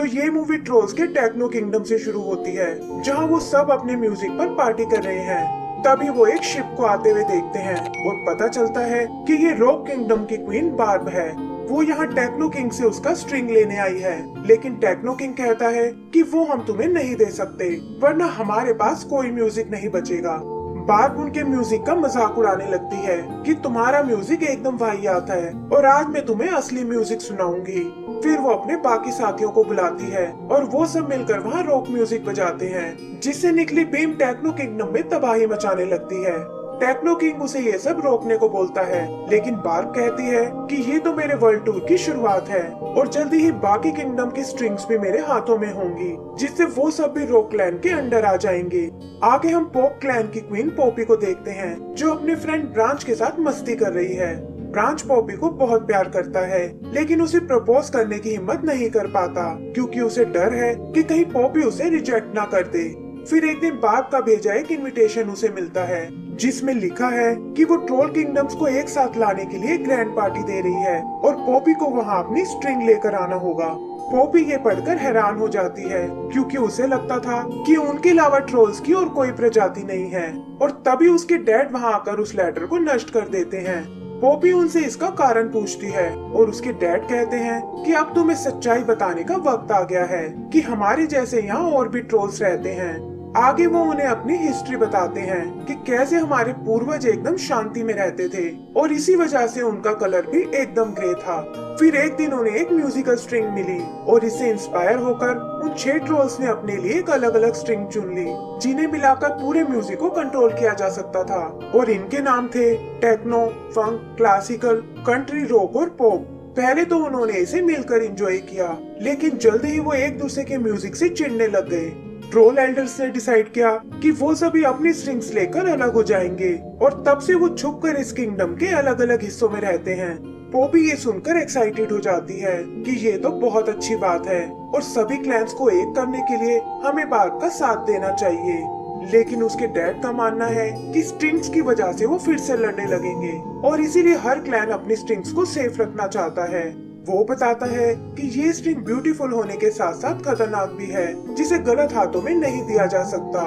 तो ये movie trolls K techno kingdom से शुरू होती है, जहाँ वो सब अपने म्यूजिक पर पार्टी कर रहे हैं। तभी वो एक शिप को आते हुए देखते हैं और पता चलता है कि ये रॉक किंगडम की क्वीन बार्ब है। वो यहाँ टेक्नो किंग से उसका स्ट्रिंग लेने आई है, लेकिन टेक्नो किंग कहता है कि वो हम तुम्हें नहीं दे सकते, वरना हमारे पास कोई म्यूजिक नहीं बचेगा। बार्ब उनके म्यूजिक का मजाक उड़ाने लगती है कि तुम्हारा म्यूजिक एकदम वाहियात है और आज मैं तुम्हें असली म्यूजिक सुनाऊंगी। फिर वो अपने बाकी साथियों को बुलाती है और वो सब मिलकर वहाँ रॉक म्यूजिक बजाते हैं, जिससे निकली बीम टेक्नो किंगडम में तबाही मचाने लगती है। टेक्नो किंग उसे ये सब रोकने को बोलता है, लेकिन बार्ब कहती है कि ये तो मेरे वर्ल्ड टूर की शुरुआत है और जल्दी ही बाकी किंगडम की स्ट्रिंग्स भी मेरे हाथों में होंगी, जिससे वो सब भी रॉक क्लैन के अंडर आ जाएंगे। आगे हम पॉप क्लैन की क्वीन पॉपी को देखते हैं, जो अपने फ्रेंड ब्रांच के साथ मस्ती कर रही है। ब्रांच पॉपी को बहुत प्यार करता है, लेकिन उसे प्रपोज करने की हिम्मत नहीं कर पाता, क्योंकि उसे डर है कि कहीं पॉपी उसे रिजेक्ट ना कर दे। फिर एक दिन बार्ब का भेजा एक इनविटेशन उसे मिलता है, जिसमें लिखा है कि वो ट्रोल किंगडम्स को एक साथ लाने के लिए ग्रैंड पार्टी दे रही है और पॉपी को वहाँ अपनी स्ट्रिंग लेकर आना होगा। पॉपी ये पढ़कर हैरान हो जाती है, क्योंकि उसे लगता था कि उनके अलावा ट्रोल्स की और कोई प्रजाति नहीं है, और तभी उसके डैड वहाँ आकर उस लेटर को नष्ट कर देते हैं। पॉपी उनसे इसका कारण पूछती है और उसके डैड कहते हैं कि अब तुम्हें सच्चाई बताने का वक्त आ गया है कि हमारे जैसे यहाँ और भी ट्रोल्स रहते हैं। आगे वो उन्हें अपनी हिस्ट्री बताते हैं कि कैसे हमारे पूर्वज एकदम शांति में रहते थे और इसी वजह से उनका कलर भी एकदम ग्रे था। फिर एक दिन उन्हें एक म्यूजिकल स्ट्रिंग मिली और इससे इंस्पायर होकर उन 6 ट्रोल्स ने अपने लिए एक अलग अलग स्ट्रिंग चुन ली, जिन्हें मिलाकर पूरे म्यूजिक को कंट्रोल किया जा सकता था। और इनके नाम थे टेक्नो, फंक, क्लासिकल, कंट्री, रॉक और पॉप। पहले तो उन्होंने इसे मिलकर एंजॉय किया, लेकिन जल्दी ही वो एक दूसरे के म्यूजिक से चिढ़ने लग गए। ट्रोल एल्डर्स ने डिसाइड किया कि वो सभी अपनी स्ट्रिंग्स लेकर अलग हो जाएंगे और तब से वो छुपकर इस किंगडम के अलग अलग हिस्सों में रहते हैं। पॉपी ये सुनकर एक्साइटेड हो जाती है कि ये तो बहुत अच्छी बात है और सभी क्लैंस को एक करने के लिए हमें बार्ब का साथ देना चाहिए। लेकिन उसके डैड का मानना है कि स्ट्रिंग्स की वजह से वो फिर से लड़ने लगेंगे और इसीलिए हर क्लैन अपनी स्ट्रिंग्स को सेफ रखना चाहता है। वो बताता है कि ये स्ट्रिंग ब्यूटीफुल होने के साथ साथ खतरनाक भी है, जिसे गलत हाथों में नहीं दिया जा सकता।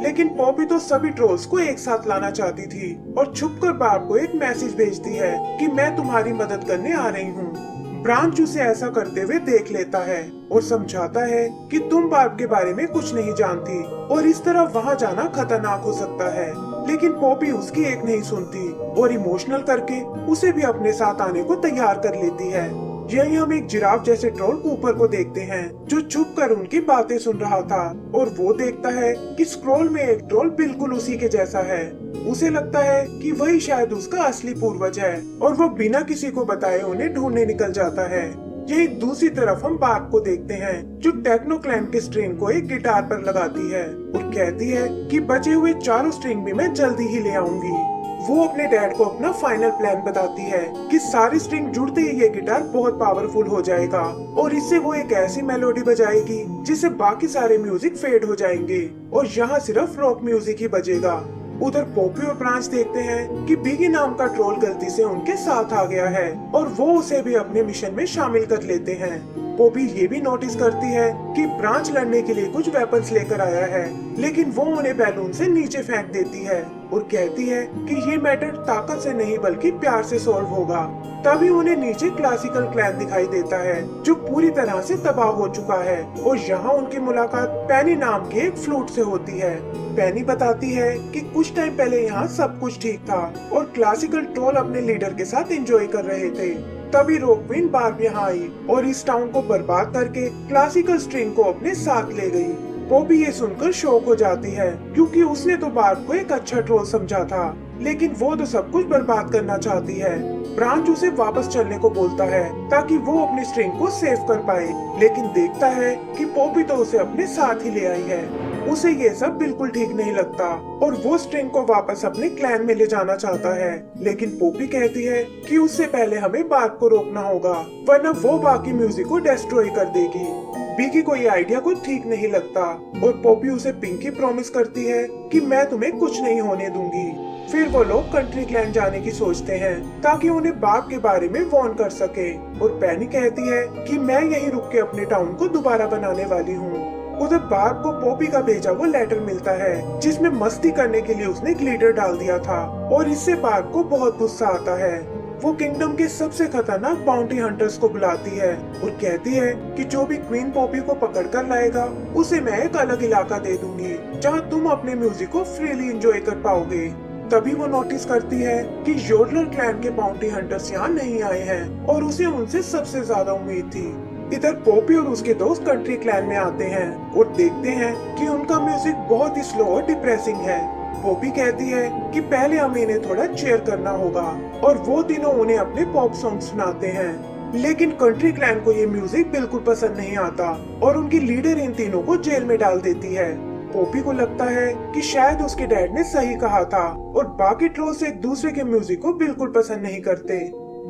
लेकिन पॉपी तो सभी ट्रोल्स को एक साथ लाना चाहती थी और छुपकर बार्ब को एक मैसेज भेजती है कि मैं तुम्हारी मदद करने आ रही हूँ। ब्रांच उसे ऐसा करते हुए देख लेता है और समझाता है कि तुम बार्ब के बारे में कुछ नहीं जानती और इस तरह वहाँ जाना खतरनाक हो सकता है। लेकिन पॉपी उसकी एक नहीं सुनती और इमोशनल करके उसे भी अपने साथ आने को तैयार कर लेती है। यही हम एक जिराफ जैसे ट्रोल कूपर को देखते हैं, जो छुप कर उनकी बातें सुन रहा था और वो देखता है कि स्क्रॉल में एक ट्रोल बिल्कुल उसी के जैसा है। उसे लगता है कि वही शायद उसका असली पूर्वज है और वो बिना किसी को बताए उन्हें ढूंढने निकल जाता है। यही दूसरी तरफ हम बार्ब को देखते हैं, जो टेक्नो क्लैन के स्ट्रिंग को एक गिटार पर लगाती है और कहती है कि बचे हुए 4 स्ट्रिंग भी मैं जल्दी ही ले आऊंगी। वो अपने डैड को अपना फाइनल प्लान बताती है कि सारी स्ट्रिंग जुड़ते ही ये गिटार बहुत पावरफुल हो जाएगा और इससे वो एक ऐसी मेलोडी बजाएगी जिससे बाकी सारे म्यूजिक फेड हो जाएंगे और यहाँ सिर्फ रॉक म्यूजिक ही बजेगा। उधर पॉपी और ब्रांच देखते हैं कि बिगी नाम का ट्रोल गलती से उनके साथ आ गया है और वो उसे भी अपने मिशन में शामिल कर लेते हैं। पॉपी ये भी नोटिस करती है कि ब्रांच लड़ने के लिए कुछ वेपन्स लेकर आया है, लेकिन वो उन्हें बैलून से नीचे फेंक देती है और कहती है कि ये मैटर ताकत से नहीं बल्कि प्यार से सॉल्व होगा। तभी उन्हें नीचे क्लासिकल क्लैन दिखाई देता है, जो पूरी तरह से तबाह हो चुका है और यहाँ उनकी मुलाकात पेनी नाम के एक फ्लूट से होती है। पेनी बताती है कि कुछ टाइम पहले यहाँ सब कुछ ठीक था और क्लासिकल ट्रोल अपने लीडर के साथ एंजॉय कर रहे थे। तभी रॉक क्वीन बार्ब यहाँ आई और इस टाउन को बर्बाद करके क्लासिकल स्ट्रिंग को अपने साथ ले गई। पॉपी ये सुनकर शॉक हो जाती है, क्योंकि उसने तो बार्ब को एक अच्छा ट्रोल समझा था, लेकिन वो तो सब कुछ बर्बाद करना चाहती है। ब्रांच उसे वापस चलने को बोलता है ताकि वो अपनी स्ट्रिंग को सेव कर पाए, लेकिन देखता है कि पॉपी तो उसे अपने साथ ही ले आई है। उसे ये सब बिल्कुल ठीक नहीं लगता और वो स्ट्रिंग को वापस अपने क्लैन में ले जाना चाहता है, लेकिन पॉपी कहती है कि उससे पहले हमें बार्ब को रोकना होगा, वरना वो बाकी म्यूजिक को डिस्ट्रॉय कर देगी। बिगी को ये आइडिया कुछ ठीक नहीं लगता और पॉपी उसे पिंकी प्रॉमिस करती है कि मैं तुम्हें कुछ नहीं होने दूंगी। फिर वो लोग कंट्री क्लैन जाने की सोचते हैं ताकि उन्हें बार्ब के बारे में वार्न कर सके। और पेनी कहती है कि मैं यहीं रुक के अपने टाउन को दोबारा बनाने वाली हूँ। उधर बार्ब को पॉपी का भेजा वो लेटर मिलता है जिसमें मस्ती करने के लिए उसने ग्लिटर डाल दिया था और इससे बार्ब को बहुत गुस्सा आता है। वो किंगडम के सबसे खतरनाक बाउंटी हंटर्स को बुलाती है और कहती है कि जो भी क्वीन पॉपी को पकड़ कर लाएगा उसे मैं एक अलग इलाका दे दूंगी जहां तुम अपने म्यूजिक को फ्रीली एंजॉय कर पाओगे। तभी वो नोटिस करती है कि योडलर क्लैन के बाउंटी हंटर्स यहाँ नहीं आए हैं और उसे उनसे सबसे ज्यादा उम्मीद थी। इधर पॉपी और उसके दोस्त कंट्री क्लैन में आते हैं और देखते हैं कि उनका म्यूजिक बहुत ही स्लो और डिप्रेसिंग है। पॉपी कहती है कि पहले हमें इन्हें थोड़ा चेयर करना होगा और वो तीनों उन्हें अपने पॉप सॉन्ग सुनाते हैं। लेकिन कंट्री क्लैन को ये म्यूजिक बिल्कुल पसंद नहीं आता और उनकी लीडर इन तीनों को जेल में डाल देती है। पॉपी को लगता है कि शायद उसके डैड ने सही कहा था और बाकी ट्रोल्स एक दूसरे के म्यूजिक को बिल्कुल पसंद नहीं करते।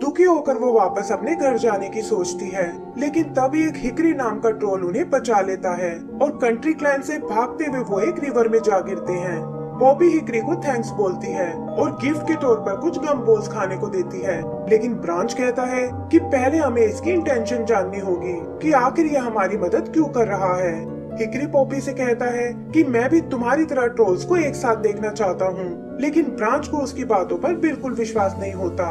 दुखी होकर वो वापस अपने घर जाने की सोचती है, लेकिन तभी एक हिकरी नाम का ट्रोल उन्हें बचा लेता है और कंट्री क्लैन से भागते हुए वो एक रिवर में जा गिरते हैं। पॉपी हिकरी को थैंक्स बोलती है और गिफ्ट के तौर पर कुछ गम बॉल्स खाने को देती है, लेकिन ब्रांच कहता है कि पहले हमें इसकी इंटेंशन जाननी होगी कि आखिर ये हमारी मदद क्यों कर रहा है। हिकरी पॉपी से कहता है कि मैं भी तुम्हारी तरह ट्रोल्स को एक साथ देखना चाहता हूँ, लेकिन ब्रांच को उसकी बातों पर बिल्कुल विश्वास नहीं होता।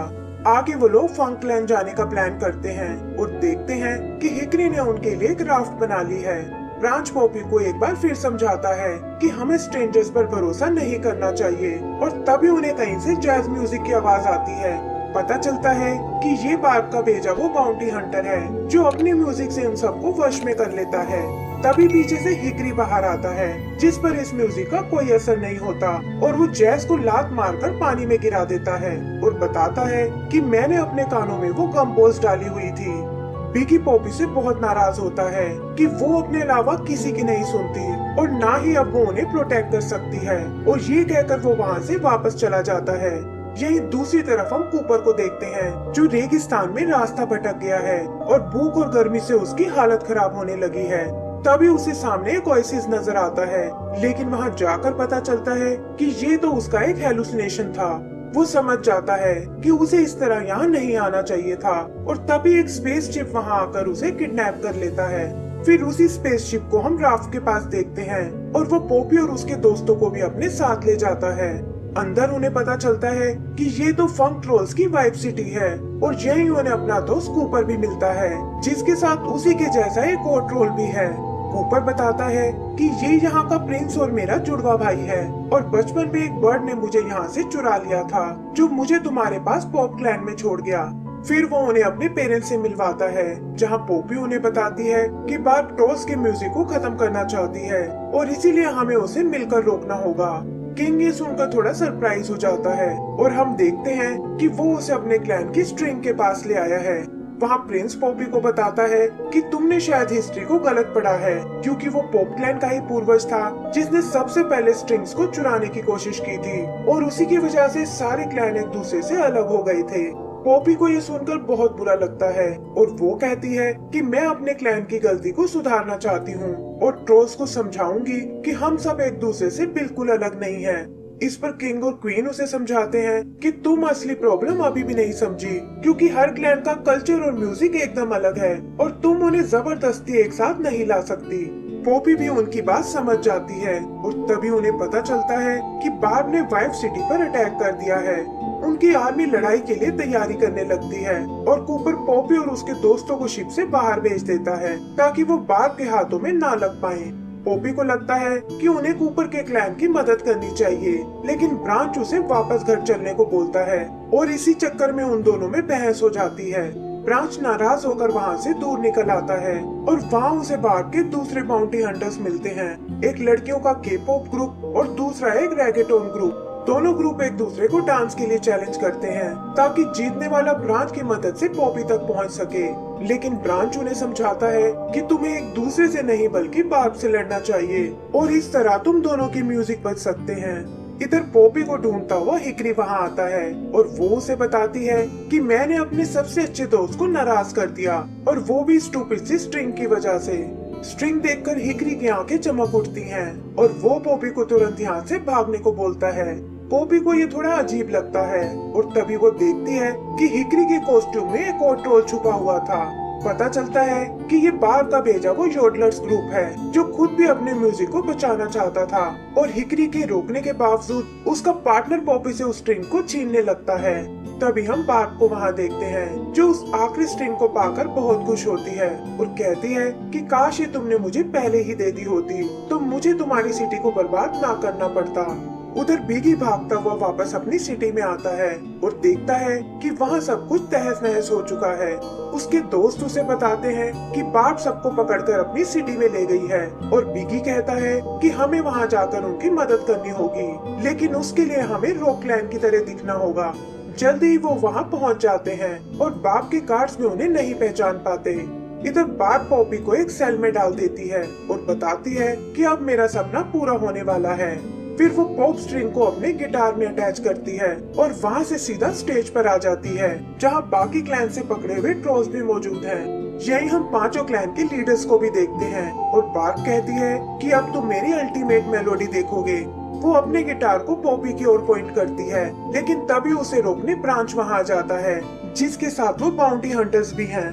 आगे वो लोग फंकलैंड जाने का प्लान करते हैं और देखते हैं कि हिकरी ने उनके लिए एक राफ्ट बना ली है। ब्रांच पॉपी को एक बार फिर समझाता है कि हमें स्ट्रेंजर्स पर भरोसा नहीं करना चाहिए और तभी उन्हें कहीं से जैज म्यूजिक की आवाज आती है। पता चलता है कि ये बार्ब का भेजा वो बाउंटी हंटर है जो अपनी म्यूजिक से उन सबको वश में कर लेता है। तभी पीछे से हिकरी बाहर आता है जिस पर इस म्यूजिक का कोई असर नहीं होता और वो जैज को लात मारकर पानी में गिरा देता है और बताता है कि मैंने अपने कानों में वो गम बॉल्स डाली हुई थी। बिगी पॉपी से बहुत नाराज होता है कि वो अपने अलावा किसी की नहीं सुनती और ना ही अब वो उन्हें प्रोटेक्ट कर सकती है और ये कहकर वो वहाँ से वापस चला जाता है। यही दूसरी तरफ हम कूपर को देखते हैं जो रेगिस्तान में रास्ता भटक गया है और भूख और गर्मी से उसकी हालत खराब होने लगी है। तभी उसे सामने एक ओएसिस नजर आता है, लेकिन वहाँ जाकर पता चलता है कि ये तो उसका एक हेलुसिनेशन था। वो समझ जाता है कि उसे इस तरह यहाँ नहीं आना चाहिए था और तभी एक स्पेसशिप वहाँ आकर उसे किडनैप कर लेता है। फिर उसी स्पेसशिप को हम राफ्ट के पास देखते हैं और वो पॉपी और उसके दोस्तों को भी अपने साथ ले जाता है। अंदर उन्हें पता चलता है कि ये तो फंक ट्रोल्स की वाइब सिटी है और यही उन्हें अपना दोस्त कूपर भी मिलता है जिसके साथ उसी के जैसा एक और ट्रोल भी है। कूपर बताता है कि ये यहाँ का प्रिंस और मेरा जुड़वा भाई है और बचपन में एक बर्ड ने मुझे यहाँ से चुरा लिया था जो मुझे तुम्हारे पास पॉप क्लैन में छोड़ गया। फिर वो उन्हें अपने पेरेंट्स से मिलवाता है जहाँ पॉपी उन्हें बताती है कि बार्ब ट्रोल्स के म्यूजिक को खत्म करना चाहती है और इसीलिए हमें उसे मिलकर रोकना होगा। किंग ये सुनकर थोड़ा सरप्राइज हो जाता है और हम देखते हैं कि वो उसे अपने क्लैन की स्ट्रिंग के पास ले आया है। वहाँ प्रिंस पॉपी को बताता है कि तुमने शायद हिस्ट्री को गलत पढ़ा है क्योंकि वो पॉप क्लैन का ही पूर्वज था जिसने सबसे पहले स्ट्रिंग्स को चुराने की कोशिश की थी और उसी की वजह से सारे क्लैन एक दूसरे से अलग हो गए थे। पॉपी को ये सुनकर बहुत बुरा लगता है और वो कहती है कि मैं अपने क्लैन की गलती को सुधारना चाहती हूँ और ट्रोल्स को समझाऊंगी कि हम सब एक दूसरे से बिल्कुल अलग नहीं हैं। इस पर किंग और क्वीन उसे समझाते हैं कि तुम असली प्रॉब्लम अभी भी नहीं समझी क्योंकि हर क्लैन का कल्चर और म्यूजिक एकदम अलग है और तुम उन्हें जबरदस्ती एक साथ नहीं ला सकती। पॉपी भी उनकी बात समझ जाती है और तभी उन्हें पता चलता है कि बार्ब ने वाइफ सिटी पर अटैक कर दिया है। उनकी आर्मी लड़ाई के लिए तैयारी करने लगती है और कूपर पॉपी और उसके दोस्तों को शिप से बाहर भेज देता है ताकि वो बार्ब के हाथों में ना लग पाए। पॉपी को लगता है कि उन्हें कूपर के क्लैन की मदद करनी चाहिए, लेकिन ब्रांच उसे वापस घर चलने को बोलता है और इसी चक्कर में उन दोनों में बहस हो जाती है। ब्रांच नाराज होकर वहाँ से दूर निकल आता है और वहाँ उसे बार्ब के दूसरे बाउंटी हंटर्स मिलते हैं, एक लड़कियों का के-पॉप ग्रुप और दूसरा एक रैगेटोन ग्रुप। दोनों ग्रुप एक दूसरे को डांस के लिए चैलेंज करते हैं ताकि जीतने वाला ब्रांच की मदद से पॉपी तक पहुंच सके, लेकिन ब्रांच उन्हें समझाता है कि तुम्हें एक दूसरे से नहीं बल्कि बार्ब से लड़ना चाहिए और इस तरह तुम दोनों की म्यूजिक बच सकते हैं। इधर पॉपी को ढूंढता हुआ हिकरी वहाँ आता है और वो उसे बताती है कि मैंने अपने सबसे अच्छे दोस्त को नाराज कर दिया और वो भी स्टूपिड सी स्ट्रिंग की वजह से। स्ट्रिंग देखकर हिकरी की आंखें चमक उठती हैं और वो पॉपी को तुरंत यहाँ से भागने को बोलता है। पोपी को ये थोड़ा अजीब लगता है और तभी वो देखती है कि हिकरी के कॉस्ट्यूम में एक और ट्रोल छुपा हुआ था। पता चलता है कि ये बार का भेजा वो योडलर्स ग्रुप है जो खुद भी अपने म्यूजिक को बचाना चाहता था और हिकरी के रोकने के बावजूद उसका पार्टनर पॉपी से उस स्ट्रिंग को छीनने लगता है। तभी हम बार्ब को वहाँ देखते हैं जो उस आखिरी स्ट्रिंग को पाकर बहुत खुश होती है और कहती है कि काश ये तुमने मुझे पहले ही दे दी होती तो मुझे तुम्हारी सिटी को बर्बाद ना करना पड़ता। उधर बिगी भागता हुआ वापस अपनी सिटी में आता है और देखता है कि वहाँ सब कुछ तहस नहस हो चुका है। उसके दोस्त उसे बताते हैं कि बार्ब सबको पकड़कर अपनी सिटी में ले गई है और बिगी कहता है कि हमें वहाँ जाकर उनकी मदद करनी होगी, लेकिन उसके लिए हमें रॉकलैंड की तरह दिखना होगा। जल्दी ही वो वहाँ पहुँच जाते हैं और बार्ब के गार्ड्स में उन्हें नहीं पहचान पाते। इधर बार्ब पॉपी को एक सेल में डाल देती है और बताती है कि अब मेरा सपना पूरा होने वाला है। फिर वो पॉप स्ट्रिंग को अपने गिटार में अटैच करती है और वहाँ से सीधा स्टेज पर आ जाती है जहाँ बाकी क्लैन से पकड़े हुए ट्रोल्स भी मौजूद हैं। यही हम पांचों क्लैन के लीडर्स को भी देखते हैं और बार्ब कहती है कि अब तुम मेरी अल्टीमेट मेलोडी देखोगे। वो अपने गिटार को पॉपी की ओर पॉइंट करती है, लेकिन तभी उसे रोकने ब्रांच वहाँ आ जाता है जिसके साथ वो बाउंटी हंटर्स भी हैं।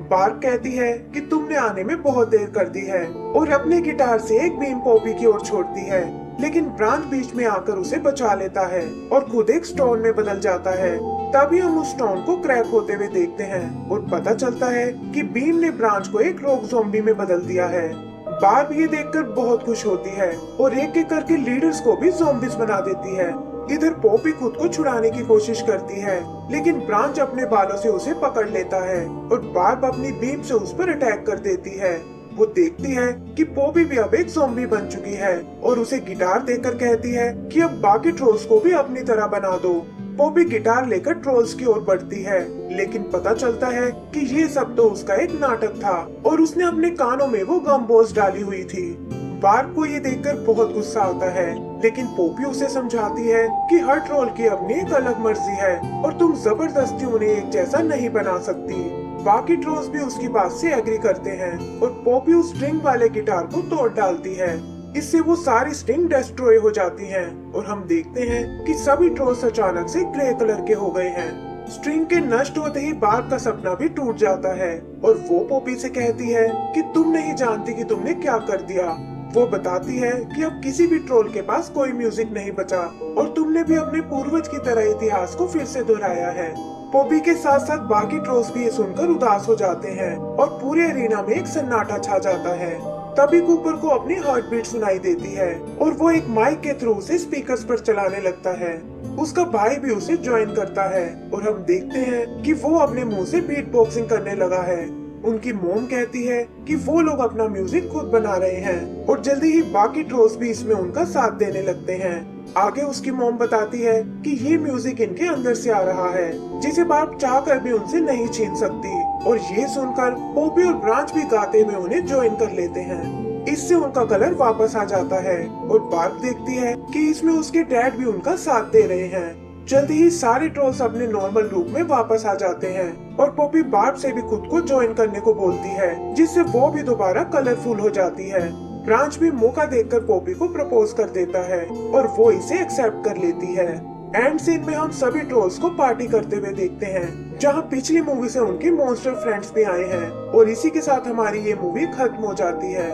बार्ब कहती है कि तुमने आने में बहुत देर कर दी है और अपने गिटार से एक बीम पॉपी की ओर छोड़ती है, लेकिन ब्रांच बीच में आकर उसे बचा लेता है और खुद एक स्टोन में बदल जाता है। तभी हम उस स्टोन को क्रैक होते हुए देखते हैं और पता चलता है कि बीम ने ब्रांच को एक रॉक ज़ॉम्बी में बदल दिया है। बार्ब ये देखकर बहुत खुश होती है और एक एक करके लीडर्स को भी ज़ॉम्बीज बना देती है। इधर पॉपी खुद को छुड़ाने की कोशिश करती है, लेकिन ब्रांच अपने बालों से उसे पकड़ लेता है और बार्ब अपनी बीम से उस पर अटैक कर देती है। वो देखती है कि पॉपी भी अब एक ज़ॉम्बी बन चुकी है और उसे गिटार देकर कहती है कि अब बाकी ट्रोल्स को भी अपनी तरह बना दो। पॉपी गिटार लेकर ट्रोल्स की ओर बढ़ती है, लेकिन पता चलता है कि ये सब तो उसका एक नाटक था और उसने अपने कानों में वो गम बॉल्स डाली हुई थी। बार्ब को ये देखकर बहुत गुस्सा आता है, लेकिन पॉपी उसे समझाती है कि हर ट्रोल की अपनी एक अलग मर्जी है और तुम जबरदस्ती उन्हें एक जैसा नहीं बना सकती। बाकी ट्रोल्स भी उसकी बात से एग्री करते हैं और पॉपी उस स्ट्रिंग वाले गिटार को तोड़ डालती है। इससे वो सारी स्ट्रिंग डिस्ट्रॉय हो जाती हैं और हम देखते हैं कि सभी ट्रोल्स अचानक से ग्रे कलर के हो गए हैं। स्ट्रिंग के नष्ट होते ही बार्ब का सपना भी टूट जाता है और वो पॉपी से कहती है कि तुम नहीं जानती कि तुमने क्या कर दिया। वो बताती है कि अब किसी भी ट्रोल के पास कोई म्यूजिक नहीं बचा और तुमने भी अपने पूर्वज की तरह इतिहास को फिर से दोहराया है। पॉपी के साथ साथ बाकी ट्रोल्स भी ये सुनकर उदास हो जाते हैं और पूरे एरिना में एक सन्नाटा छा जाता है। तभी कूपर को अपनी हार्ट बीट सुनाई देती है और वो एक माइक के थ्रू उसे स्पीकर्स पर चलाने लगता है। उसका भाई भी उसे ज्वाइन करता है और हम देखते हैं कि वो अपने मुंह से बीट बॉक्सिंग करने लगा है। उनकी मॉम कहती है कि वो लोग अपना म्यूजिक खुद बना रहे हैं और जल्दी ही बाकी ट्रोल्स भी इसमें उनका साथ देने लगते हैं। आगे उसकी मॉम बताती है कि ये म्यूजिक इनके अंदर से आ रहा है जिसे बार्ब चाहकर भी उनसे नहीं छीन सकती और ये सुनकर पॉपी और ब्रांच भी गाते हुए उन्हें ज्वाइन कर लेते हैं। इससे उनका कलर वापस आ जाता है और बार्ब देखती है कि इसमें उसके डैड भी उनका साथ दे रहे हैं। जल्दी ही सारे ट्रोल्स अपने नॉर्मल रूप में वापस आ जाते हैं और पॉपी बार्ब से भी खुद को ज्वाइन करने को बोलती है, जिससे वो भी दोबारा कलरफुल हो जाती है। ब्रांच भी मौका देखकर पॉपी को प्रपोज कर देता है और वो इसे एक्सेप्ट कर लेती है। एंड सीन में हम सभी ट्रोल्स को पार्टी करते हुए देखते हैं, जहां पिछली मूवी से उनके मॉन्स्टर फ्रेंड्स भी आए हैं और इसी के साथ हमारी ये मूवी खत्म हो जाती है।